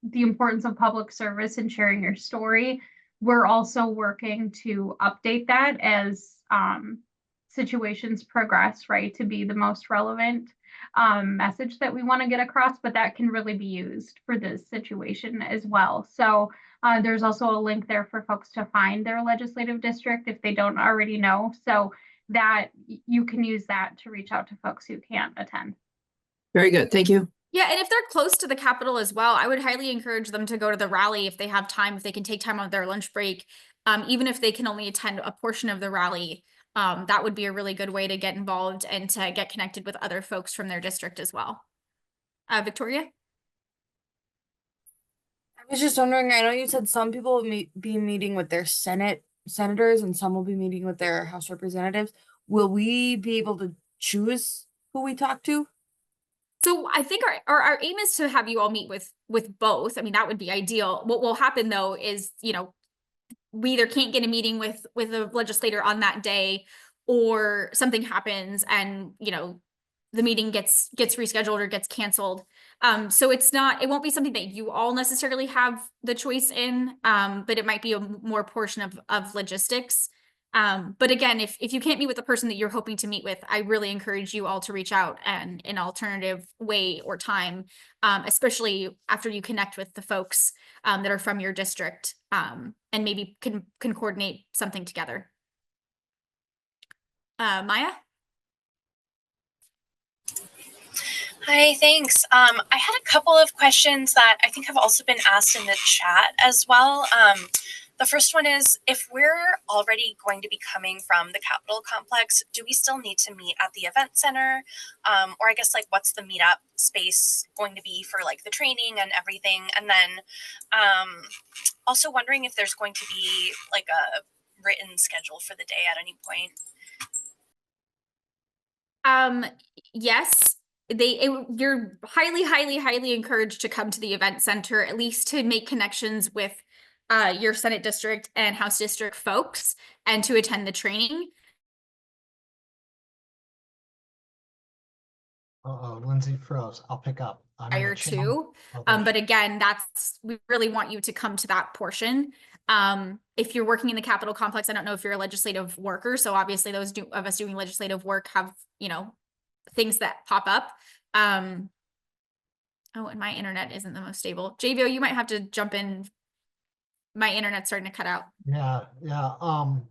the importance of public service and sharing your story. We're also working to update that as situations progress, right, to be the most relevant message that we want to get across, but that can really be used for this situation as well. So there's also a link there for folks to find their legislative district if they don't already know, so that you can use that to reach out to folks who can't attend. Very good. Thank you. Yeah, and if they're close to the Capitol as well, I would highly encourage them to go to the rally if they have time, if they can take time on their lunch break, even if they can only attend a portion of the rally. That would be a really good way to get involved and to get connected with other folks from their district as well. Victoria? I was just wondering, I know you said some people will be meeting with their senators and some will be meeting with their House representatives. Will we be able to choose who we talk to? So I think our aim is to have you all meet with both. I mean, that would be ideal. What will happen though is, you know, we either can't get a meeting with a legislator on that day, or something happens and, you know, the meeting gets rescheduled or gets canceled. So it won't be something that you all necessarily have the choice in, but it might be a more portion of logistics. But again, if you can't meet with the person that you're hoping to meet with, I really encourage you all to reach out and an alternative way or time, especially after you connect with the folks that are from your district, and maybe can coordinate something together. Maya? Hi, thanks. I had a couple of questions that I think have also been asked in the chat as well. The first one is, if we're already going to be coming from the Capitol complex, do we still need to meet at the event center? Or I guess, like, what's the meetup space going to be for, like, the training and everything? And then also wondering if there's going to be, like, a written schedule for the day at any point. Yes, you're highly encouraged to come to the event center, at least to make connections with your Senate district and House district folks, and to attend the training. Lindsay froze. I'll pick up. Prior to, but again, we really want you to come to that portion. If you're working in the Capitol complex, I don't know if you're a legislative worker, so obviously those of us doing legislative work have, you know, things that pop up. Oh, and my internet isn't the most stable. JVO, you might have to jump in. My internet's starting to cut out. Yeah.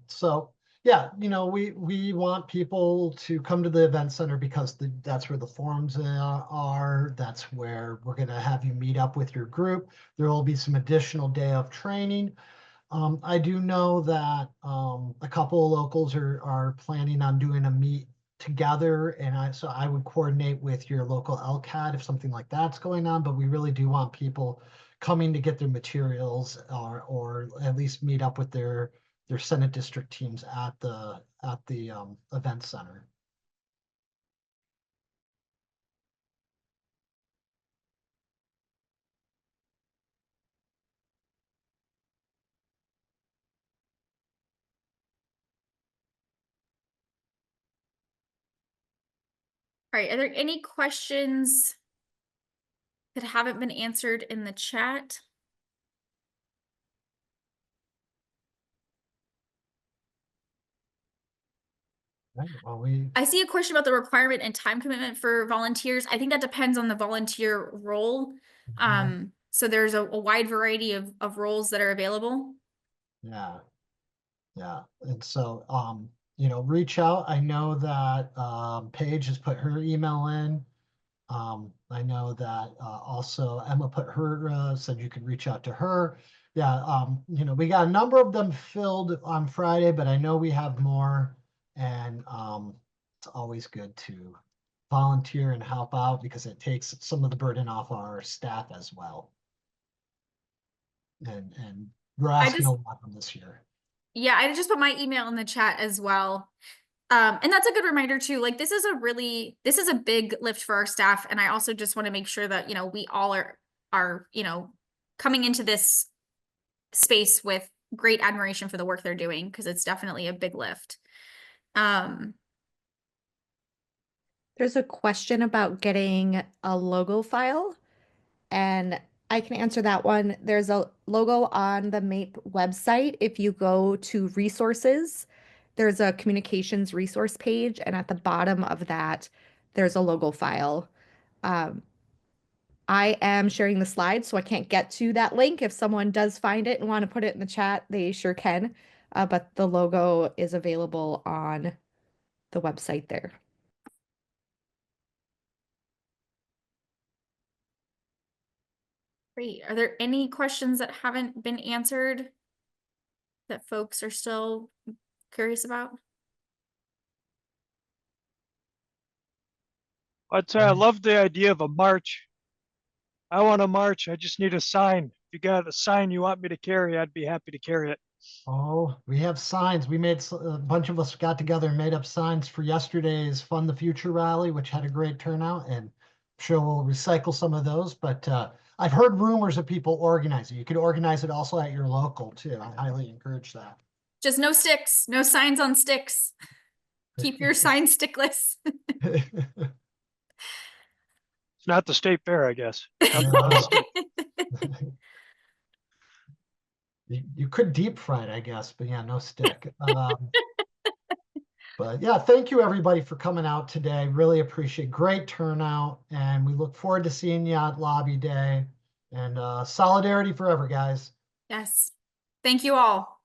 So yeah, you know, we want people to come to the event center because that's where the forums are. That's where we're going to have you meet up with your group. There will be some additional day of training. I do know that a couple of locals are planning on doing a meet together, and so I would coordinate with your local LCAT if something like that's going on. But we really do want people coming to get their materials or at least meet up with their Senate district teams at the event center. All right, are there any questions that haven't been answered in the chat? Right, well, I see a question about the requirement and time commitment for volunteers. I think that depends on the volunteer role. So there's a wide variety of roles that are available. Yeah. Yeah. And so, you know, reach out. I know that Paige has put her email in. I know that also Emma put her, said you could reach out to her. Yeah, you know, we got a number of them filled on Friday, but I know we have more. And it's always good to volunteer and help out because it takes some of the burden off our staff as well. And we're asking a lot from this year. Yeah, I just put my email in the chat as well. And that's a good reminder too. Like this is a big lift for our staff. And I also just want to make sure that, you know, we all are, you know, coming into this space with great admiration for the work they're doing because it's definitely a big lift. There's a question about getting a logo file, and I can answer that one. There's a logo on the MAPE website. If you go to resources, there's a communications resource page, and at the bottom of that, there's a logo file. I am sharing the slides, so I can't get to that link. If someone does find it and want to put it in the chat, they sure can. But the logo is available on the website there. Great. Are there any questions that haven't been answered that folks are still curious about? I'd say I love the idea of a march. I want a march. I just need a sign. If you got a sign you want me to carry, I'd be happy to carry it. Oh, we have signs. We made a bunch of us got together and made up signs for yesterday's Fund the Future rally, which had a great turnout, and I'm sure we'll recycle some of those. But I've heard rumors of people organizing. You could organize it also at your local too. I highly encourage that. Just no sticks, no signs on sticks. Keep your signs stickless. It's not the state fair, I guess. You could deep fry it, I guess, but yeah, no stick. But yeah, thank you everybody for coming out today. Really appreciate great turnout, and we look forward to seeing you at Lobby Day. And solidarity forever, guys. Yes. Thank you all.